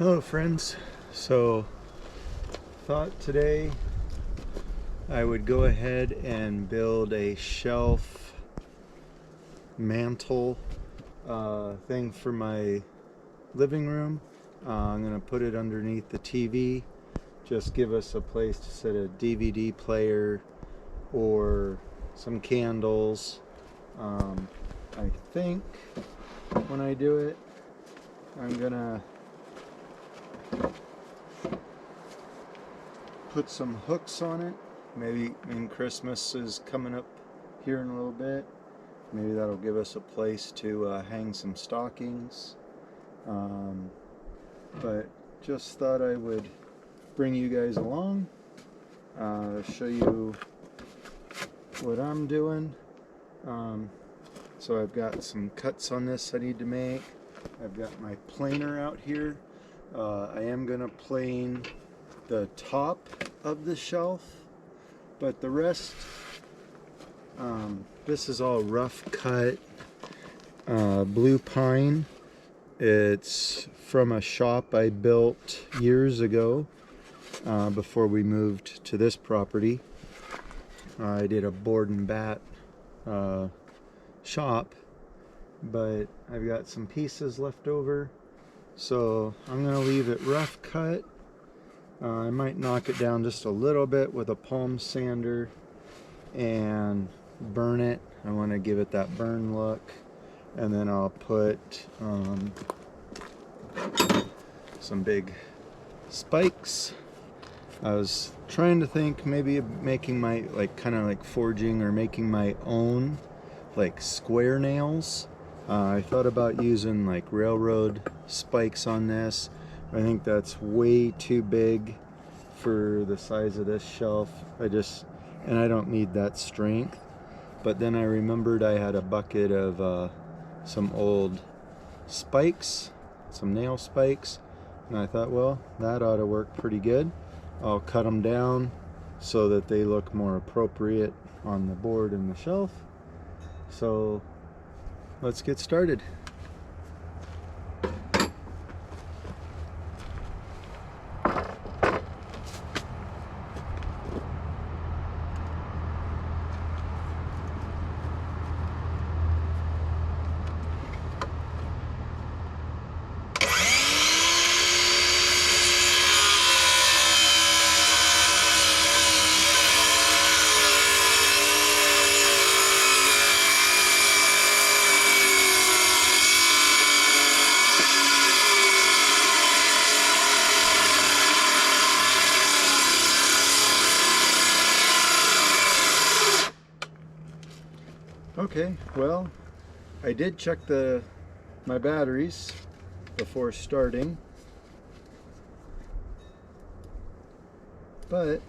Hello friends. So thought today I would go ahead and build a shelf mantle thing for my living room. I'm going to put it underneath the TV, just give us a place to set a DVD player or some candles. I think when I do it, I'm gonna put some hooks on it. Maybe Christmas is coming up here in a little bit. Maybe that'll give us a place to hang some stockings. But just thought I would bring you guys along, show you what I'm doing. So I've got some cuts on this I need to make. I've got my planer out here. I am going to plane the top of the shelf, but the rest, this is all rough cut blue pine. It's from a shop I built years ago before we moved to this property. I did a board and bat shop, but I've got some pieces left over, so I'm going to leave it rough cut. I might knock it down just a little bit with a palm sander and burn it. I want to give it that burn look, and then I'll put some big spikes. I was trying to think maybe of making my, kind of like forging or making my own like square nails. I thought about using like railroad spikes on this. I think that's way too big for the size of this shelf. And I don't need that strength. But then I remembered I had a bucket of some old spikes, some nail spikes, and I thought, well, that ought to work pretty good. I'll cut them down so that they look more appropriate on the board and the shelf. So let's get started. Okay, well, I did check my batteries before starting, but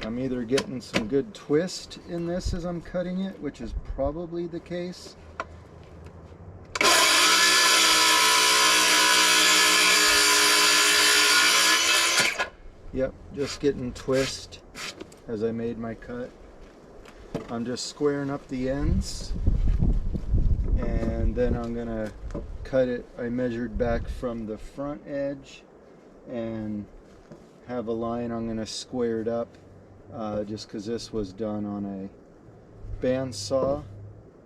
I'm either getting some good twist in this as I'm cutting it, which is probably the case. Yep, just getting twist as I made my cut. I'm just squaring up the ends, and then I'm gonna cut it. I measured back from the front edge and have a line. I'm gonna square it up just because this was done on a bandsaw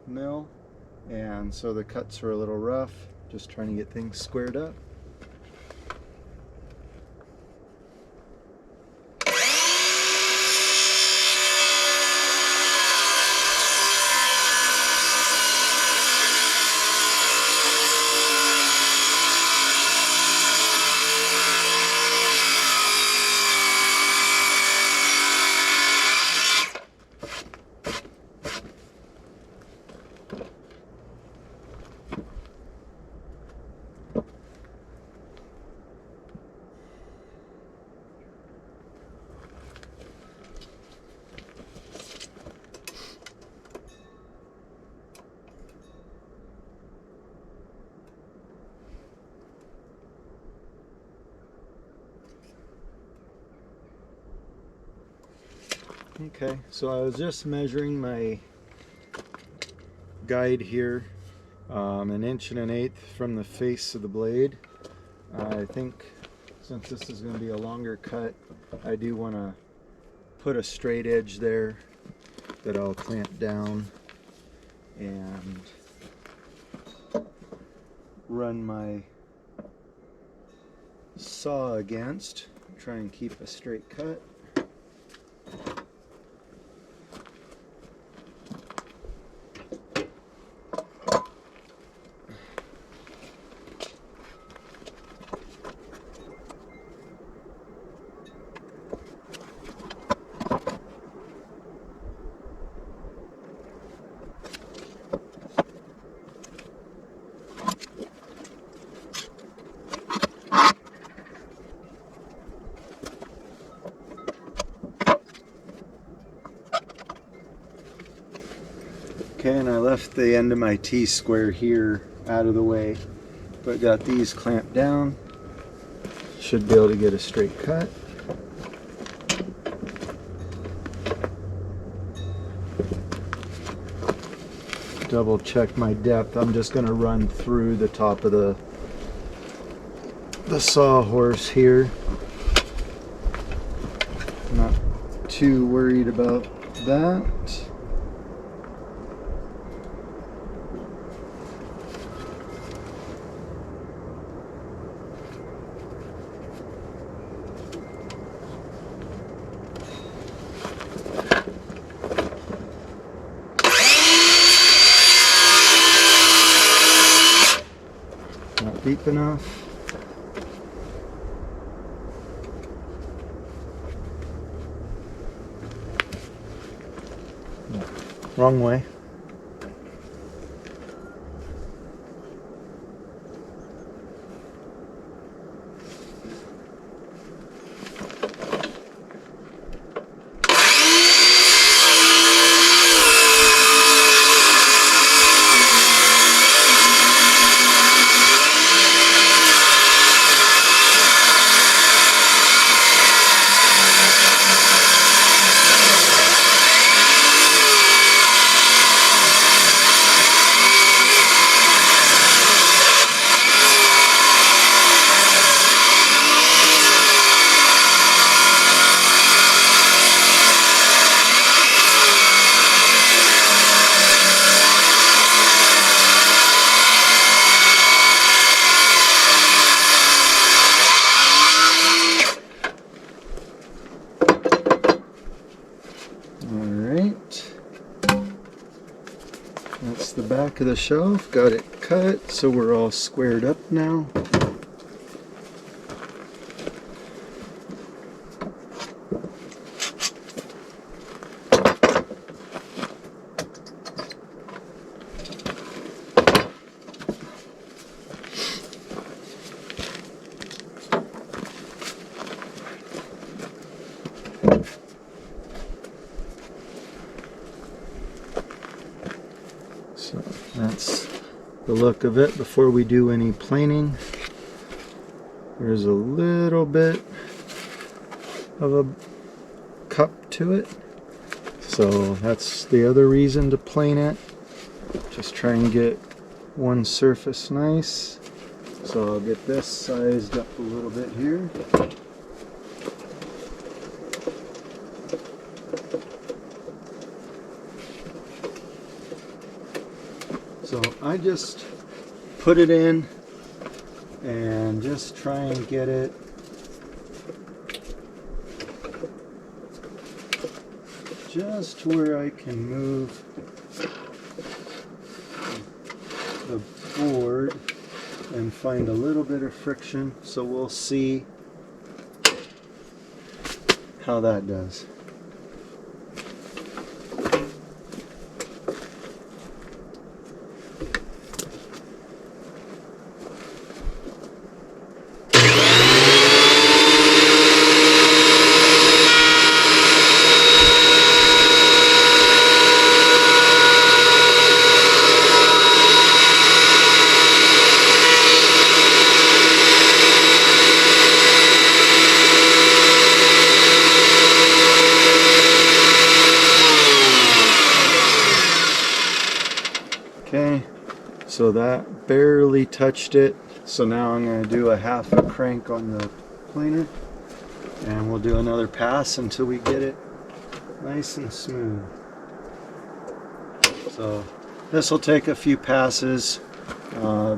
mill, and so the cuts are a little rough. Just trying to get things squared up. Okay, so I was just measuring my guide here, 1 1/8 from the face of the blade. I think since this is going to be a longer cut, I do want to put a straight edge there that I'll clamp down and run my saw against. Try and keep a straight cut. Okay, and I left the end of my T-square here out of the way, but got these clamped down. Should be able to get a straight cut. Double check my depth. I'm just going to run through the top of the sawhorse here. Not too worried about that. Not deep enough. No, wrong way. That's the back of the shelf. Got it cut, so we're all squared up now. So that's the look of it before we do any planing. There's a little bit of a cup to it, so that's the other reason to plane it. Just try and get one surface nice. So I'll get this sized up a little bit here. So I just put it in and just try and get it just where I can move the board and find a little bit of friction. So we'll see how that does. Okay, so that barely touched it, So now I'm going to do a half a crank on the planer, and we'll do another pass until we get it nice and smooth. So this will take a few passes.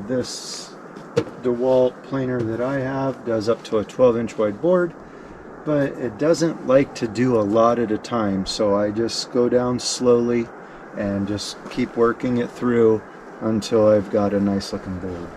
This DeWalt planer that I have does up to a 12-inch wide board, but it doesn't like to do a lot at a time, so I just go down slowly and just keep working it through until I've got a nice looking board.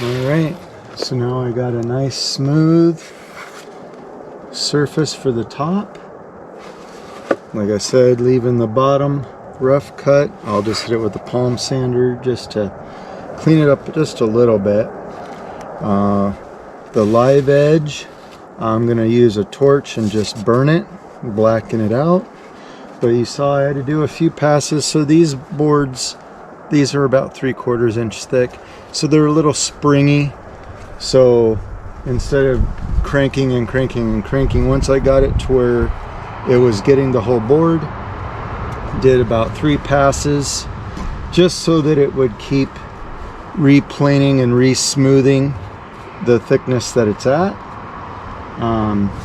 Alright, so now I got a nice smooth surface for the top. Like I said, leaving the bottom rough cut. I'll just hit it with the palm sander just to clean it up just a little bit. The live edge, I'm going to use a torch and just burn it, blacken it out. But you saw I had to do a few passes, so these boards, these are about 3/4 inch thick, so they're a little springy. So instead of cranking and cranking and cranking, once I got it to where it was getting the whole board, did about 3 passes just so that it would keep replaning and re-smoothing the thickness that it's at,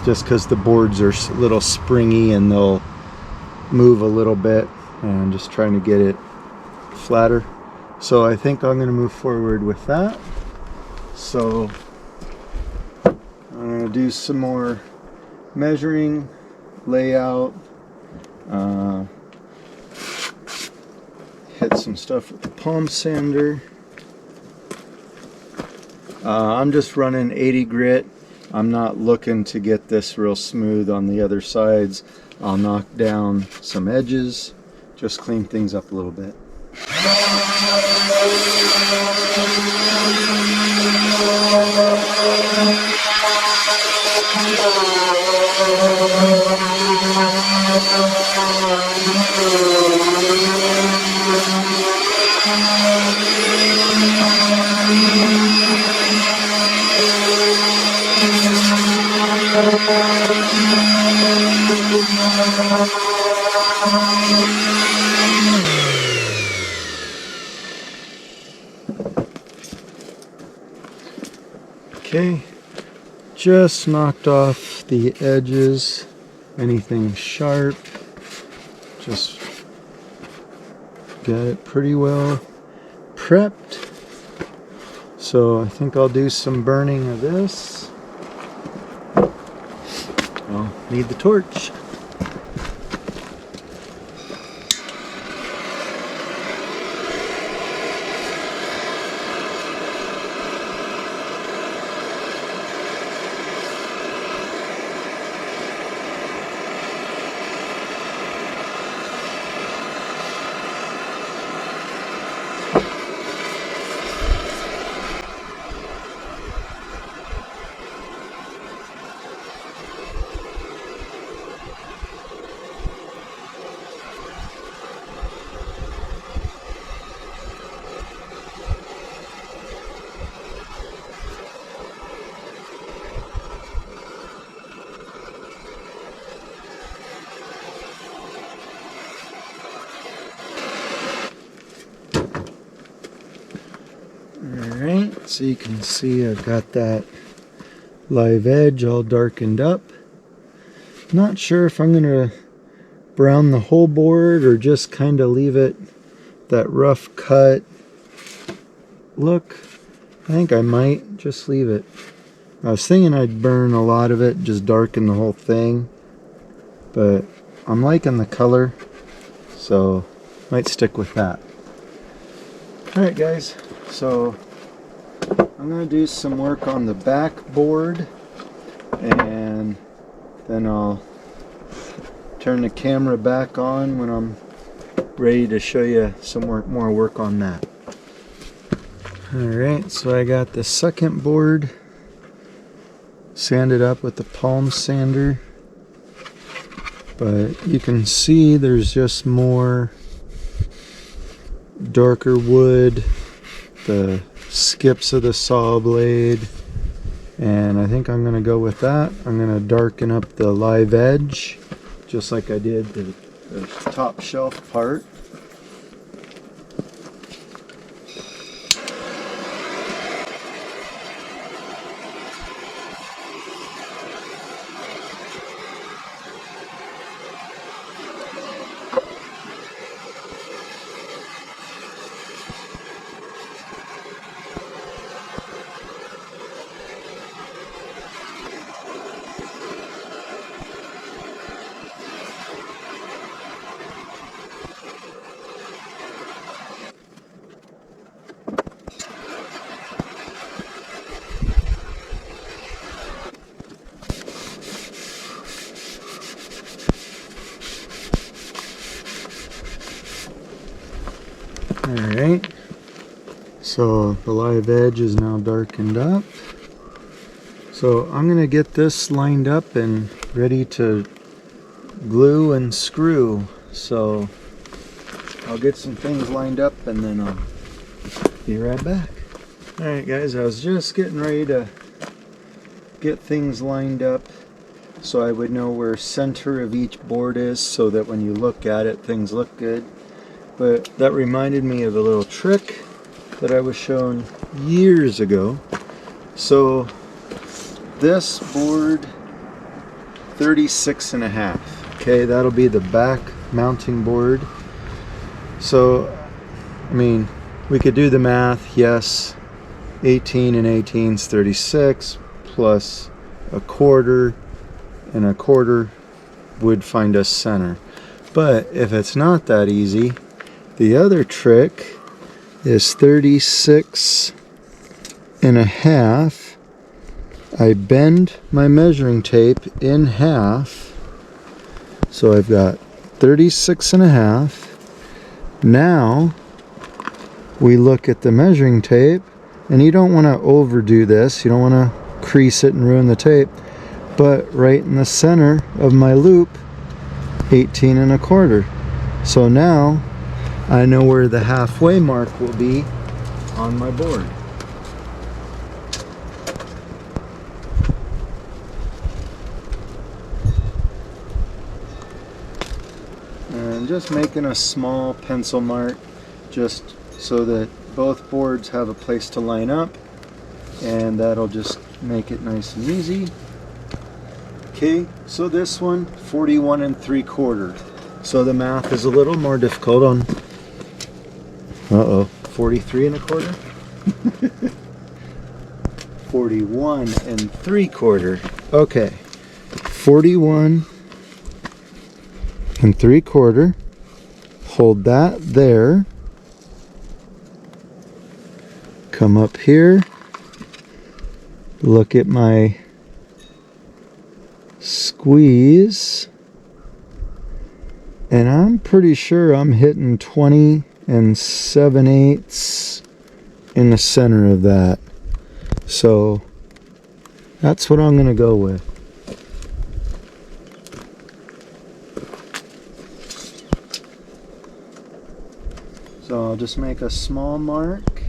just because the boards are a little springy and they'll move a little bit, and just trying to get it flatter. So I think I'm going to move forward with that. So I'm going to do some more measuring, layout, hit some stuff with the palm sander. I'm just running 80 grit. I'm not looking to get this real smooth on the other sides. I'll knock down some edges, just clean things up a little bit. Okay, just knocked off the edges, anything sharp, just got it pretty well prepped. So I think I'll do some burning of this. I'll need the torch. Alright, so you can see I've got that live edge all darkened up. Not sure if I'm going to brown the whole board or just kind of leave it that rough cut look. I think I might just leave it I was thinking I'd burn a lot of it, just darken the whole thing, but I'm liking the color, so might stick with that. Alright guys, so I'm going to do some work on the backboard, and then I'll turn the camera back on when I'm ready to show you some more work on that. Alright, so I got the second board sanded up with the palm sander, but you can see there's just more darker wood, the skips of the saw blade, and I think I'm going to go with that. I'm going to darken up the live edge just like I did the top shelf part. Alright, so the live edge is now darkened up. So I'm going to get this lined up and ready to glue and screw. So I'll get some things lined up and then I'll be right back. Alright guys, I was just getting ready to get things lined up so I would know where center of each board is, so that when you look at it things look good. But that reminded me of a little trick that I was shown years ago. So this board, 36.5. Okay, that'll be the back mounting board. So, I mean, we could do the math, yes. 18 and 18 is 36, plus a quarter, and a quarter would find us center. But if it's not that easy, the other trick is 36.5. I bend my measuring tape in half, so I've got 36.5. Now we look at the measuring tape, and you don't want to overdo this, you don't want to crease it and ruin the tape, but right in the center of my loop, 18.25. So now I know where the halfway mark will be on my board. And just making a small pencil mark just so that both boards have a place to line up, and that'll just make it nice and easy. Okay, so this one, 41.75. So the math is a little more difficult on 43.25. 41.75. Okay, 41.75. Hold that there. Come up here. Look at my squeeze. And I'm pretty sure I'm hitting 20 7/8 in the center of that. So that's what I'm going to go with. So I'll just make a small mark.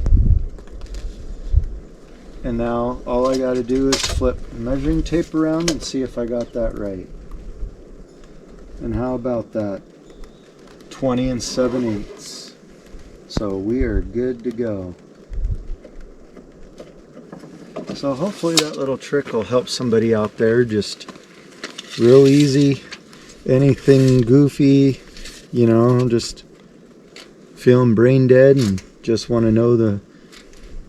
And now all I got to do is flip measuring tape around and see if I got that right. And how about that? 20 7/8. So we are good to go. So hopefully that little trick will help somebody out there. Just real easy. Anything goofy, you know, just feeling brain dead and just want to know the,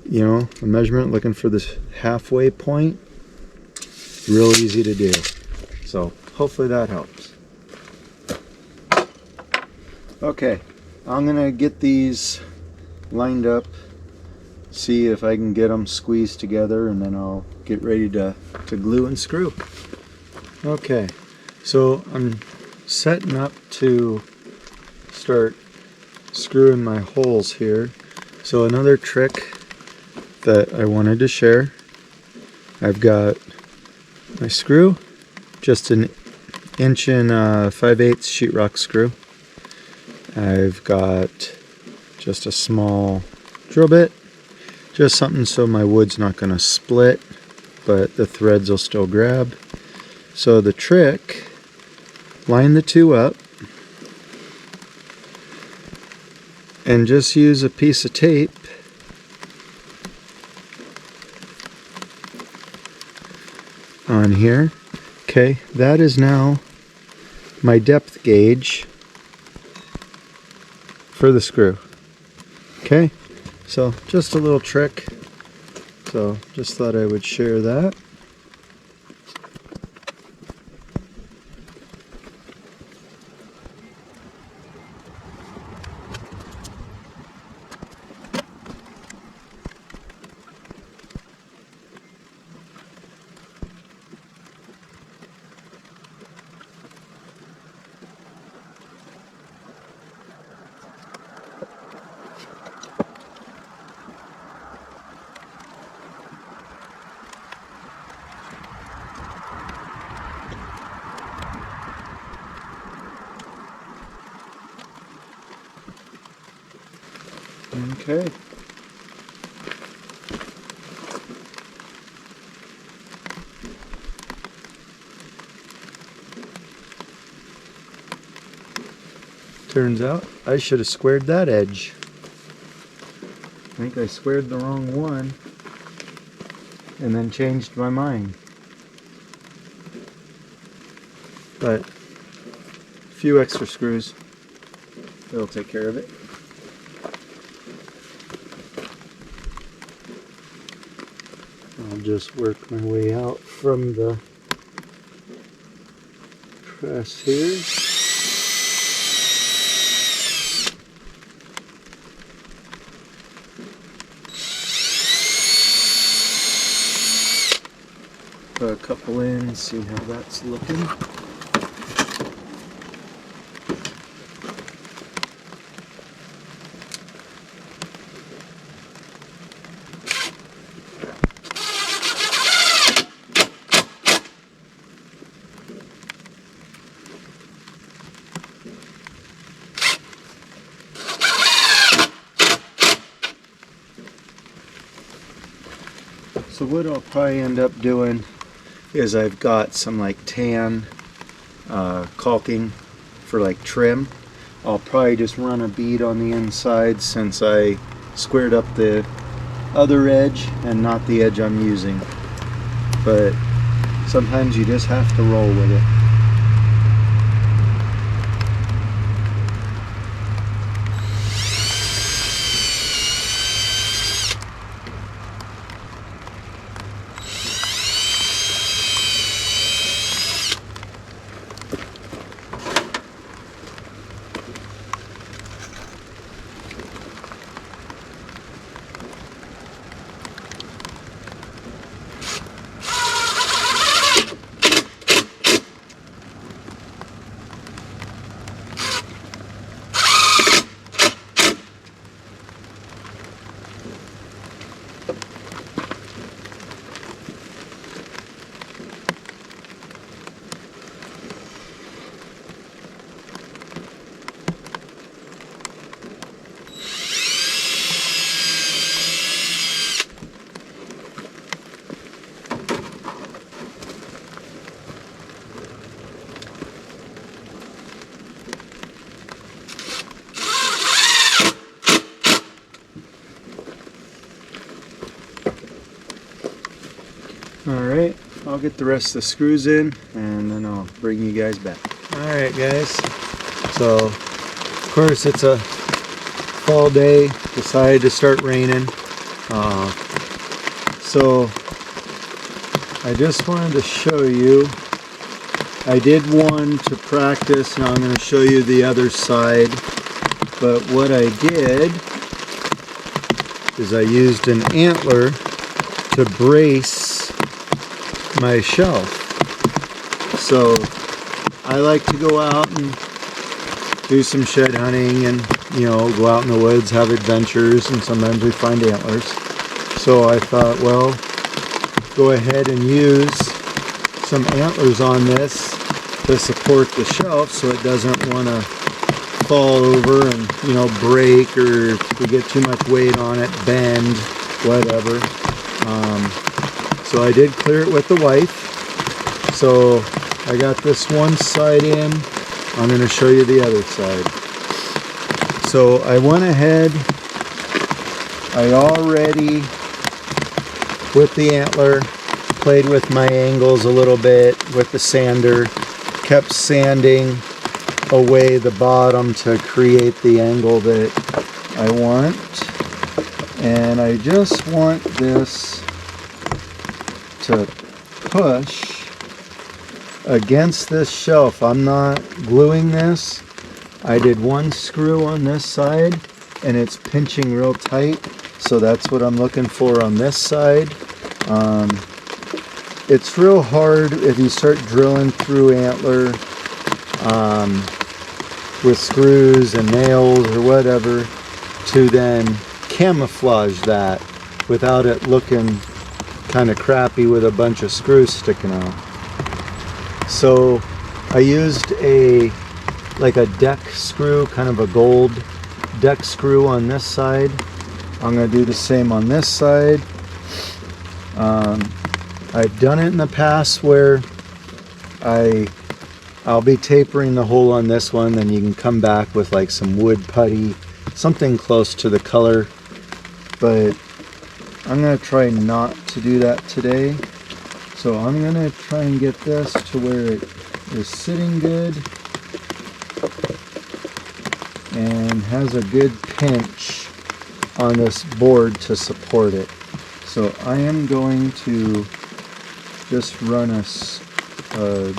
you know, the measurement, looking for this halfway point. real easy to do. So hopefully that helps. Okay, I'm gonna get these lined up, see if I can get them squeezed together, and then I'll get ready to glue and screw. Okay, so I'm setting up to start screwing my holes here. So another trick that I wanted to share, I've got my screw, just an 1 5/8 sheetrock screw. I've got just a small drill bit, just something so my wood's not going to split, but the threads will still grab. So the trick, line the two up and just use a piece of tape on here. Okay, that is now my depth gauge for the screw. Okay, so just a little trick. So just thought I would share that. Okay. Turns out I should have squared that edge. I think I squared the wrong one and then changed my mind. But a few extra screws, it'll take care of it. I'll just work my way out from the press here. Put a couple in, see how that's looking. So what I'll probably end up doing is I've got some like tan caulking for like trim. I'll probably just run a bead on the inside since I squared up the other edge and not the edge I'm using. But sometimes you just have to roll with it. Alright, I'll get the rest of the screws in and then I'll bring you guys back. Alright guys, so of course it's a fall day, decided to start raining. So I just wanted to show you. I did one to practice. Now I'm going to show you the other side. But what I did is I used an antler to brace my shelf. So I like to go out and do some shed hunting and, you know, go out in the woods, have adventures, and sometimes we find antlers. So I thought, well, go ahead and use some antlers on this to support the shelf so it doesn't want to fall over and, you know, break, or if we get too much weight on it, bend, whatever. So I did clear it with the wife. So I got this one side in. I'm going to show you the other side. So I went ahead, I already, with the antler, played with my angles a little bit with the sander, kept sanding away the bottom to create the angle that I want. And I just want this to push against this shelf. I'm not gluing this. I did one screw on this side and it's pinching real tight, so that's what I'm looking for on this side. It's real hard if you start drilling through antler with screws and nails or whatever to then camouflage that without it looking kind of crappy with a bunch of screws sticking out. So I used like a deck screw, kind of a gold deck screw on this side. I'm going to do the same on this side. I've done it in the past where I'll be tapering the hole on this one, then you can come back with like some wood putty, something close to the color, but I'm going to try not to do that today. So I'm going to try and get this to where it is sitting good and has a good pinch on this board to support it. So I am going to just run a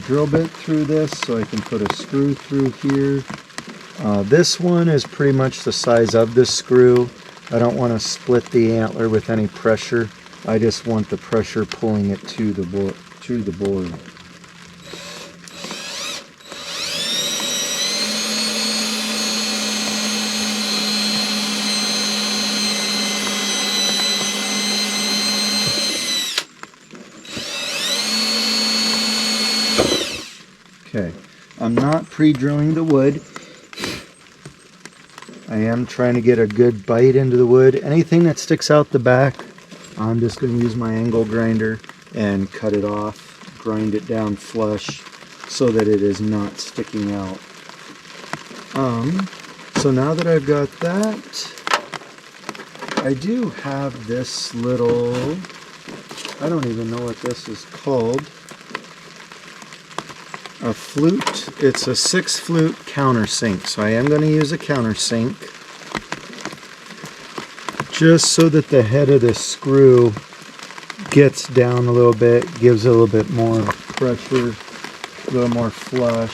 drill bit through this so I can put a screw through here. This one is pretty much the size of this screw. I don't want to split the antler with any pressure. I just want the pressure pulling it to the board. Okay, I'm not pre-drilling the wood. I am trying to get a good bite into the wood. Anything that sticks out the back, I'm just going to use my angle grinder and cut it off, grind it down flush so that it is not sticking out. So now that I've got that, I do have this little, I don't even know what this is called, a flute. It's a 6-flute countersink, so I am going to use a countersink just so that the head of the screw gets down a little bit, gives it a little bit more pressure, a little more flush.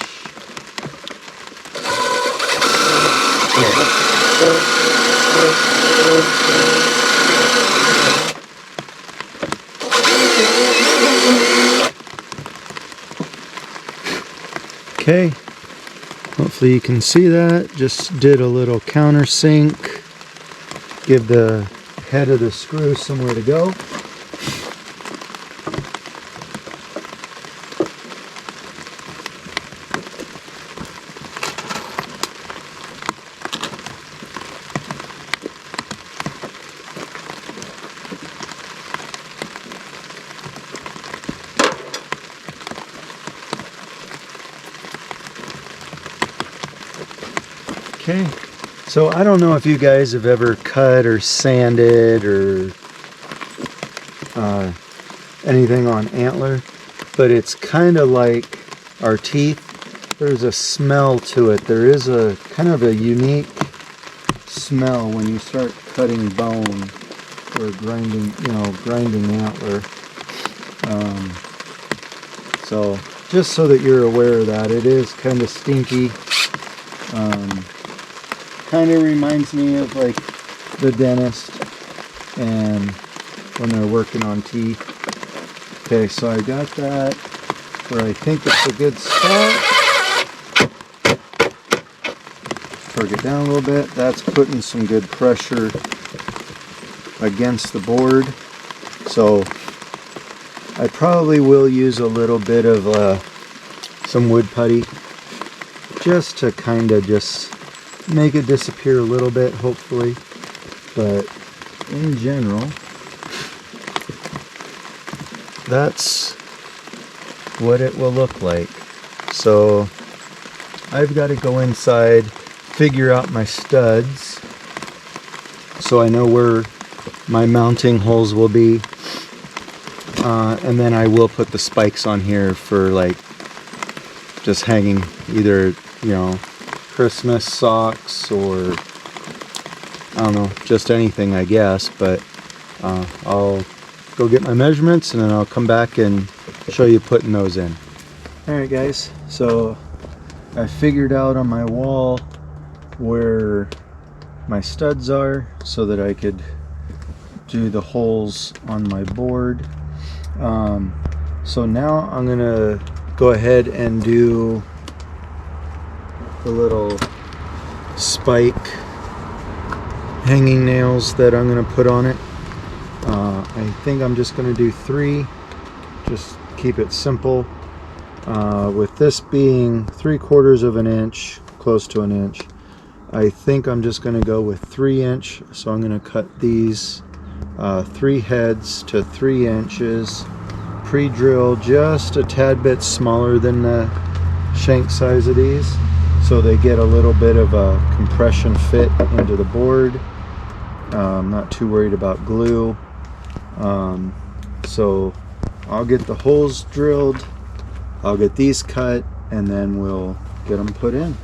Okay, hopefully you can see that. Just did a little countersink, give the head of the screw somewhere to go. Okay, so I don't know if you guys have ever cut or sanded or anything on antler, but it's kind of like our teeth. There's a smell to it. There is a kind of a unique smell when you start cutting bone or grinding, grinding antler. So just so that you're aware of that, it is kind of stinky. Kind of reminds me of like the dentist and when they're working on teeth. Okay, so I got that where I think it's a good spot. Torque it down a little bit. That's putting some good pressure against the board. So I probably will use a little bit of some wood putty just to kind of just make it disappear a little bit, hopefully. But in general, that's what it will look like. So I've got to go inside, figure out my studs so I know where my mounting holes will be, and then I will put the spikes on here for like just hanging either, you know, Christmas socks or I don't know, just anything, I guess. But I'll go get my measurements and then I'll come back and show you putting those in. Alright guys, so I figured out on my wall where my studs are so that I could do the holes on my board. So now I'm gonna go ahead and do the little spike hanging nails that I'm gonna put on it. I think I'm just gonna do 3, just keep it simple. With this being 3/4 of an inch, close to an inch, I think I'm just going to go with 3 inch. So I'm going to cut these 3 heads to 3 inches, pre-drill just a tad bit smaller than the shank size of these, so they get a little bit of a compression fit into the board. I'm not too worried about glue. So I'll get the holes drilled, I'll get these cut, and then we'll get them put in.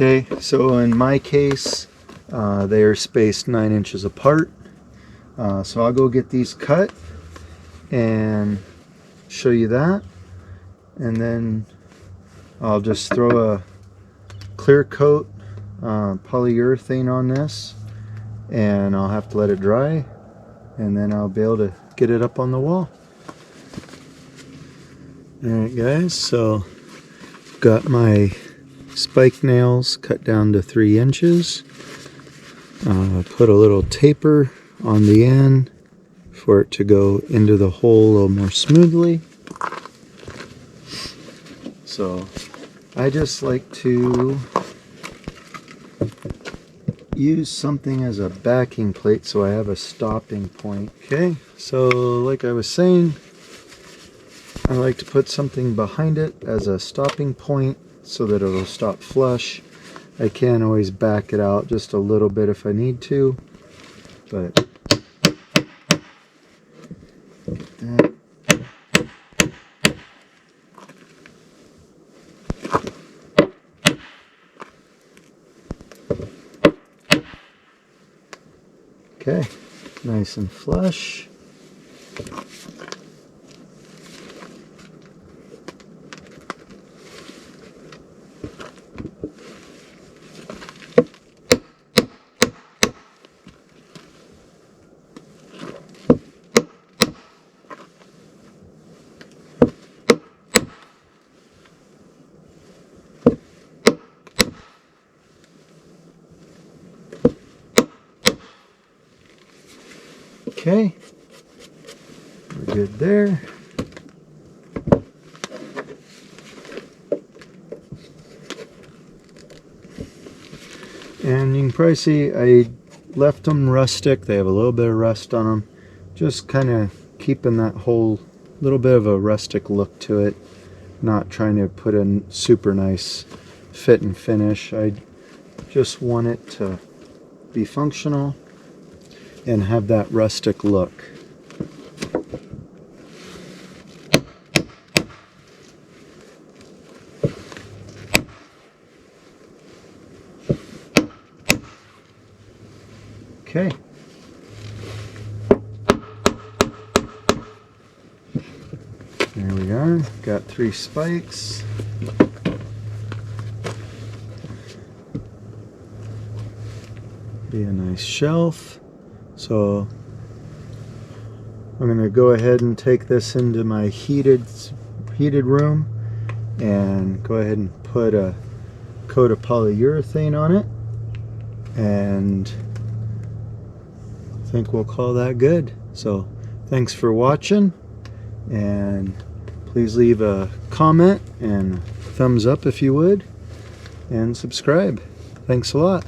Okay, so in my case, they are spaced 9 inches apart. So I'll go get these cut and show you that. And then I'll just throw a clear coat polyurethane on this, and I'll have to let it dry, and then I'll be able to get it up on the wall. Alright guys, so got my spike nails cut down to 3 inches. Put a little taper on the end for it to go into the hole a little more smoothly. So I just like to use something as a backing plate so I have a stopping point. Okay, so like I was saying, I like to put something behind it as a stopping point so that it'll stop flush. I can always back it out just a little bit if I need to, but that. Okay, nice and flush. Okay, we're good there. And you can probably see I left them rustic. They have a little bit of rust on them. Just kind of keeping that whole little bit of a rustic look to it. Not trying to put a super nice fit and finish. I just want it to be functional and have that rustic look. Okay. There we are. Got 3 spikes. Be a nice shelf. So I'm going to go ahead and take this into my heated room and go ahead and put a coat of polyurethane on it, and I think we'll call that good. So thanks for watching, and please leave a comment and thumbs up if you would, and subscribe. Thanks a lot.